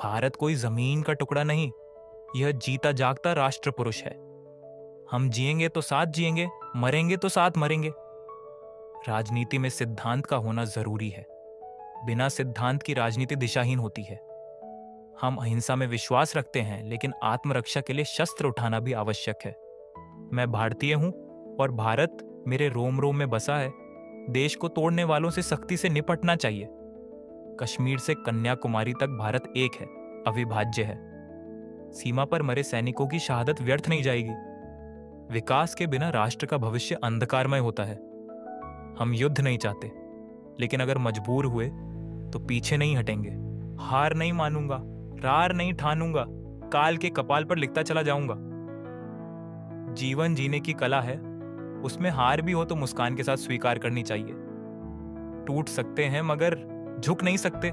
भारत कोई जमीन का टुकड़ा नहीं, यह जीता जागता राष्ट्र पुरुष है। हम जिएंगे तो साथ जिएंगे, मरेंगे तो साथ मरेंगे। राजनीति में सिद्धांत का होना जरूरी है। बिना सिद्धांत की राजनीति दिशाहीन होती है। हम अहिंसा में विश्वास रखते हैं, लेकिन आत्मरक्षा के लिए शस्त्र उठाना भी आवश्यक है। मैं भारतीय हूं और भारत मेरे रोम रोम में बसा है। देश को तोड़ने वालों से सख्ती से निपटना चाहिए। कश्मीर से कन्याकुमारी तक भारत एक है, अविभाज्य है। सीमा पर मरे सैनिकों की शहादत व्यर्थ नहीं जाएगी। विकास के बिना राष्ट्र का भविष्य अंधकारमय होता है। हम युद्ध नहीं चाहते, लेकिन अगर मजबूर हुए तो पीछे नहीं हटेंगे। हार नहीं मानूंगा, रार नहीं ठानूंगा, काल के कपाल पर लिखता चला जाऊंगा। जीवन जीने की कला है, उसमें हार भी हो तो मुस्कान के साथ स्वीकार करनी चाहिए। टूट सकते हैं मगर झुक नहीं सकते।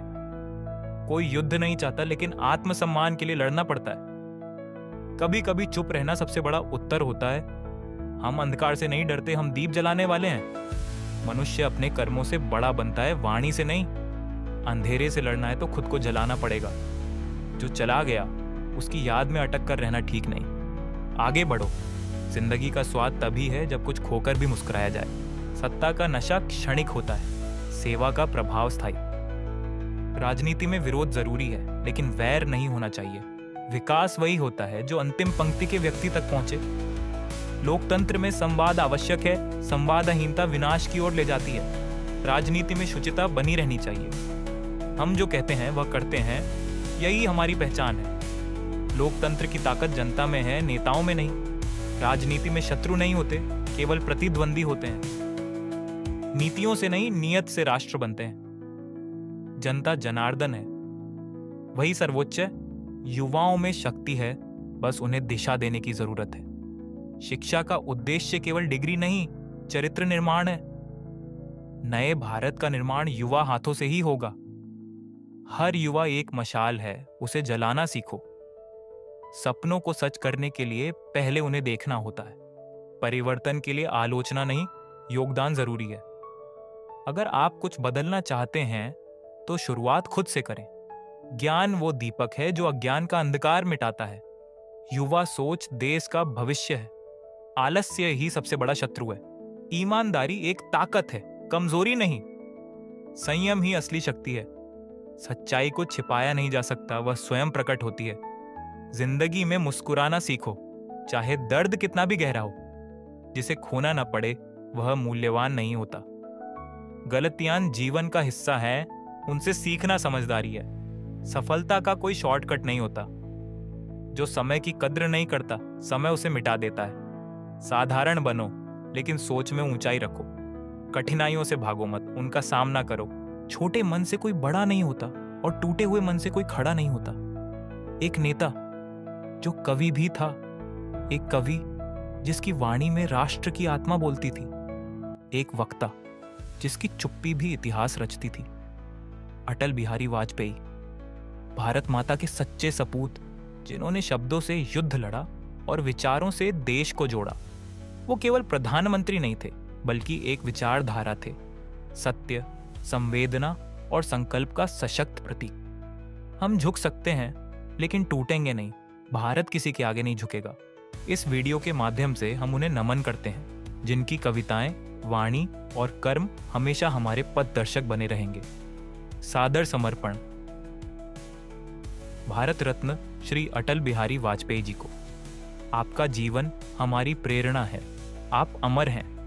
कोई युद्ध नहीं चाहता, लेकिन आत्मसम्मान के लिए लड़ना पड़ता है। कभी कभी चुप रहना सबसे बड़ा उत्तर होता है। हम अंधकार से नहीं डरते, हम दीप जलाने वाले हैं। मनुष्य अपने कर्मों से बड़ा बनता है, वाणी से नहीं। अंधेरे से लड़ना है तो खुद को जलाना पड़ेगा। जो चला गया उसकी याद में अटक कर रहना ठीक नहीं। आगे बढ़ो। जिंदगी का स्वाद तभी है जब कुछ खोकर भी मुस्कुराया जाए। सत्ता का नशा क्षणिक होता है, सेवा का प्रभाव स्थायी। राजनीति में विरोध जरूरी है, लेकिन वैर नहीं होना चाहिए। विकास वही होता है जो अंतिम पंक्ति के व्यक्ति तक पहुंचे। लोकतंत्र में संवाद आवश्यक है, संवादहीनता विनाश की ओर ले जाती है। राजनीति में शुचिता बनी रहनी चाहिए। हम जो कहते हैं वह करते हैं, यही हमारी पहचान है। लोकतंत्र की ताकत जनता में है, नेताओं में नहीं। राजनीति में शत्रु नहीं होते, केवल प्रतिद्वंदी होते हैं। नीतियों से नहीं, नियत से राष्ट्र बनते हैं। जनता जनार्दन है, वही सर्वोच्च है। युवाओं में शक्ति है, बस उन्हें दिशा देने की जरूरत है। शिक्षा का उद्देश्य केवल डिग्री नहीं, चरित्र निर्माण है। नए भारत का निर्माण युवा हाथों से ही होगा। हर युवा एक मशाल है, उसे जलाना सीखो। सपनों को सच करने के लिए पहले उन्हें देखना होता है। परिवर्तन के लिए आलोचना नहीं, योगदान जरूरी है। अगर आप कुछ बदलना चाहते हैं तो शुरुआत खुद से करें। ज्ञान वो दीपक है जो अज्ञान का अंधकार मिटाता है। युवा सोच देश का भविष्य है। आलस्य ही सबसे बड़ा शत्रु है। ईमानदारी एक ताकत है, कमजोरी नहीं। संयम ही असली शक्ति है। सच्चाई को छिपाया नहीं जा सकता, वह स्वयं प्रकट होती है। जिंदगी में मुस्कुराना सीखो, चाहे दर्द कितना भी गहरा हो। जिसे खोना ना पड़े वह मूल्यवान नहीं होता। गलतियां जीवन का हिस्सा है, उनसे सीखना समझदारी है। सफलता का कोई शॉर्टकट नहीं होता। जो समय की कद्र नहीं करता, समय उसे मिटा देता है। साधारण बनो, लेकिन सोच में ऊंचाई रखो। कठिनाइयों से भागो मत, उनका सामना करो। छोटे मन से कोई बड़ा नहीं होता और टूटे हुए मन से कोई खड़ा नहीं होता। एक नेता जो कवि भी था, एक कवि जिसकी वाणी में राष्ट्र की आत्मा बोलती थी, एक वक्ता जिसकी चुप्पी भी इतिहास रचती थी। अटल बिहारी वाजपेयी, भारत माता के सच्चे सपूत, जिन्होंने शब्दों से युद्ध लड़ा और विचारों से देश को जोड़ा। वो केवल प्रधानमंत्री नहीं थे, बल्कि एक विचारधारा थे। सत्य, संवेदना और संकल्प का सशक्त प्रतीक। हम झुक सकते हैं, लेकिन टूटेंगे नहीं। भारत किसी के आगे नहीं झुकेगा। इस वीडियो के माध्यम से हम उन्हें नमन करते हैं, जिनकी कविताएं, वाणी और कर्म हमेशा हमारे पथदर्शक बने रहेंगे। सादर समर्पण भारत रत्न श्री अटल बिहारी वाजपेयी जी को। आपका जीवन हमारी प्रेरणा है। आप अमर हैं।